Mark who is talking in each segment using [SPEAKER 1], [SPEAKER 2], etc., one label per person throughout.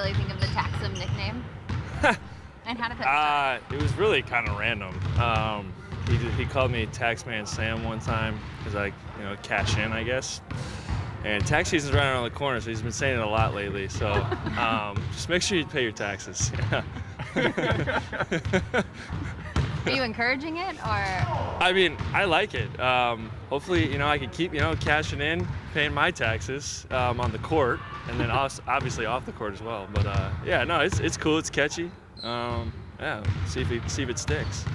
[SPEAKER 1] really think of the Taxum nickname? And how did that start?
[SPEAKER 2] It was really kind of random. He called me Taxman Sam one time because I, cash in, I guess. And tax season's right around the corner, so he's been saying it a lot lately. So just make sure you pay your taxes.
[SPEAKER 1] Are you encouraging it, or?
[SPEAKER 2] I mean, I like it. Hopefully, I can keep, cashing in, paying my taxes on the court, and then obviously off the court as well. But yeah, no, it's cool. It's catchy. Yeah, see if it sticks.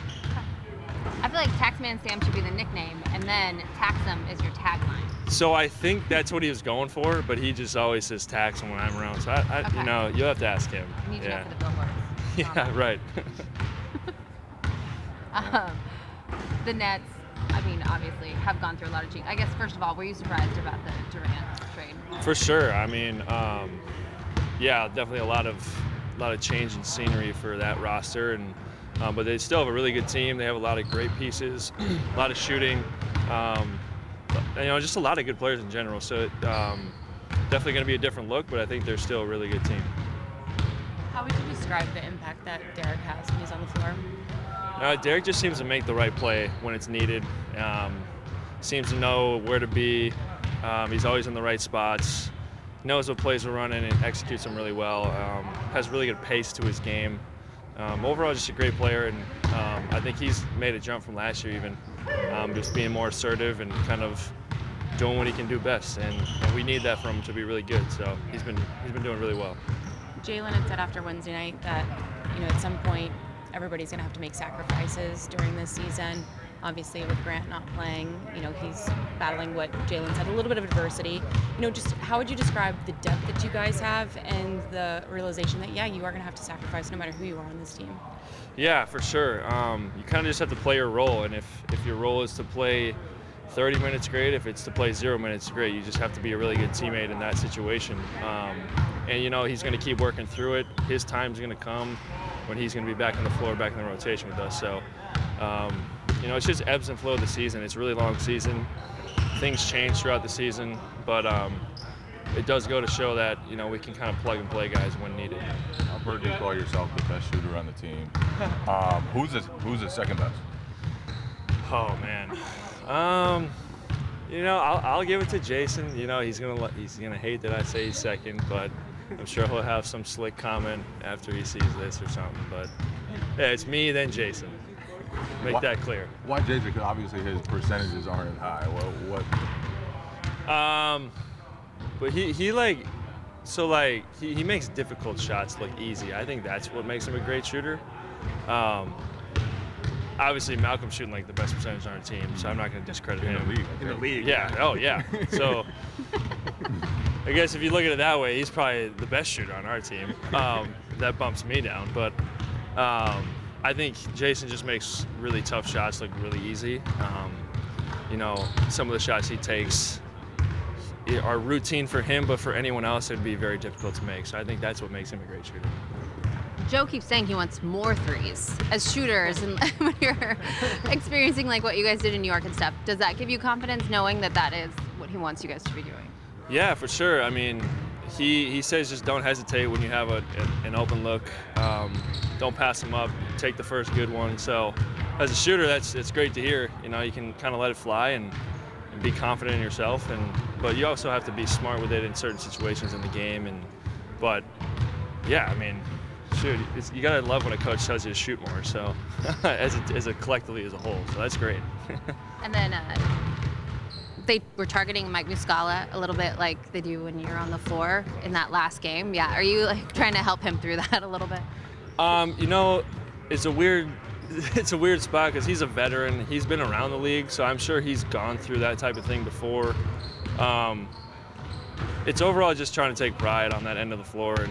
[SPEAKER 1] I feel like Taxman Sam should be the nickname, and then Taxum is your tagline.
[SPEAKER 2] So I think that's what he was going for, but he just always says Taxum when I'm around. So I you'll have to ask him.
[SPEAKER 1] You need to know for the billboards.
[SPEAKER 2] Yeah, right.
[SPEAKER 1] The Nets, I mean, obviously, have gone through a lot of change. I guess, first of all, were you surprised about the Durant trade?
[SPEAKER 2] For sure. I mean, yeah, definitely a lot of change in scenery for that roster, and but they still have a really good team. They have a lot of great pieces, a lot of shooting, just a lot of good players in general. So definitely going to be a different look, but I think they're still a really good team.
[SPEAKER 3] How would you describe the impact that Derek has when he's on the floor?
[SPEAKER 2] Derek just seems to make the right play when it's needed. Seems to know where to be. He's always in the right spots. Knows what plays are running and executes them really well. Has really good pace to his game. Overall, just a great player, and I think he's made a jump from last year even. Just being more assertive and kind of doing what he can do best, and we need that from him to be really good. So he's been doing really well.
[SPEAKER 3] Jalen had said after Wednesday night that at some point everybody's going to have to make sacrifices during this season. Obviously, with Grant not playing, he's battling what Jalen said, a little bit of adversity. Just how would you describe the depth that you guys have and the realization that, yeah, you are going to have to sacrifice no matter who you are on this team?
[SPEAKER 2] Yeah, for sure. You kind of just have to play your role, and if your role is to play 30 minutes, great. If it's to play 0 minutes, great. You just have to be a really good teammate in that situation. And he's going to keep working through it. His time's going to come when he's going to be back on the floor, back in the rotation with us. So, it's just ebbs and flow of the season. It's a really long season. Things change throughout the season, but it does go to show that, we can kind of plug and play guys when needed.
[SPEAKER 4] I've heard you call yourself the best shooter on the team. Who's the second best?
[SPEAKER 2] Oh, man. I'll give it to Jason. He's gonna hate that I say he's second, but I'm sure he'll have some slick comment after he sees this or something. But yeah, it's me then Jason. Make that clear.
[SPEAKER 4] Why Jason? Because obviously his percentages aren't as high. What?
[SPEAKER 2] But he makes difficult shots look easy. I think that's what makes him a great shooter. Obviously, Malcolm's shooting like the best percentage on our team, so I'm not going to discredit him.
[SPEAKER 4] In the league.
[SPEAKER 2] Yeah. Oh, yeah. So I guess if you look at it that way, he's probably the best shooter on our team. That bumps me down, but I think Jason just makes really tough shots look really easy. Some of the shots he takes are routine for him, but for anyone else, it'd be very difficult to make. So I think that's what makes him a great shooter.
[SPEAKER 1] Joe keeps saying he wants more threes as shooters, and when you're experiencing like what you guys did in New York and stuff, does that give you confidence knowing that that is what he wants you guys to be doing?
[SPEAKER 2] Yeah, for sure. I mean, he says just don't hesitate when you have an open look. Don't pass him up. Take the first good one. So as a shooter, it's great to hear. You can kind of let it fly and be confident in yourself. But you also have to be smart with it in certain situations in the game. But yeah, I mean, shoot, you gotta love when a coach tells you to shoot more. So as a collectively as a whole, so that's great.
[SPEAKER 1] And then they were targeting Mike Muscala a little bit like they do when you're on the floor in that last game. Yeah, are you trying to help him through that a little bit?
[SPEAKER 2] It's a weird spot because he's a veteran. He's been around the league, so I'm sure he's gone through that type of thing before. It's overall just trying to take pride on that end of the floor and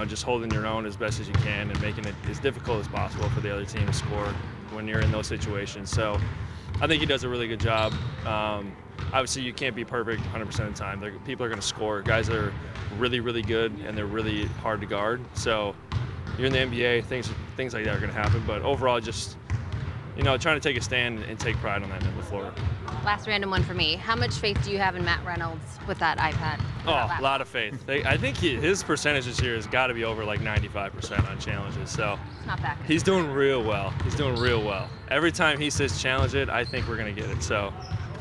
[SPEAKER 2] just holding your own as best as you can and making it as difficult as possible for the other team to score when you're in those situations. So I think he does a really good job. Obviously, you can't be perfect 100% of the time. People are going to score. Guys are really, really good, and they're really hard to guard. So you're in the NBA, things like that are going to happen. But overall, just trying to take a stand and take pride on that end of the floor.
[SPEAKER 1] Last random one for me. How much faith do you have in Matt Reynolds with that iPad?
[SPEAKER 2] Oh, a lot of faith. I think his percentage this year has got to be over like 95% on challenges. So
[SPEAKER 1] It's not that good.
[SPEAKER 2] he's doing real well. He's doing real well. Every time he says challenge it, I think we're going to get it. So,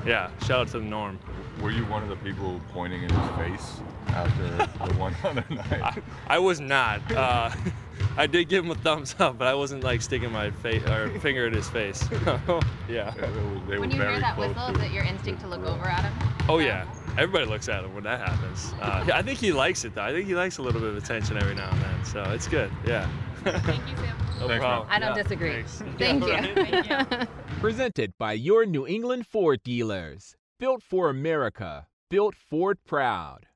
[SPEAKER 2] yeah, shout out to the Norm.
[SPEAKER 4] Were you one of the people pointing in his face after the one other night?
[SPEAKER 2] I was not. I did give him a thumbs up, but I wasn't like sticking my finger in his face. Yeah.
[SPEAKER 4] They were
[SPEAKER 1] When you
[SPEAKER 4] very
[SPEAKER 1] hear that
[SPEAKER 4] close
[SPEAKER 1] whistle,
[SPEAKER 4] to
[SPEAKER 1] is it your instinct to look over at him?
[SPEAKER 2] Oh yeah. Everybody looks at him when that happens. I think he likes it though. I think he likes a little bit of attention every now and then. So it's good. Yeah.
[SPEAKER 3] Thank you, Sam.
[SPEAKER 2] No
[SPEAKER 4] Thanks,
[SPEAKER 2] problem.
[SPEAKER 1] I don't
[SPEAKER 2] Yeah,
[SPEAKER 1] disagree.
[SPEAKER 2] thanks.
[SPEAKER 1] Thank
[SPEAKER 2] Yeah,
[SPEAKER 1] you.
[SPEAKER 2] right?
[SPEAKER 3] Thank you.
[SPEAKER 5] Presented by your New England Ford dealers. Built for America. Built Ford proud.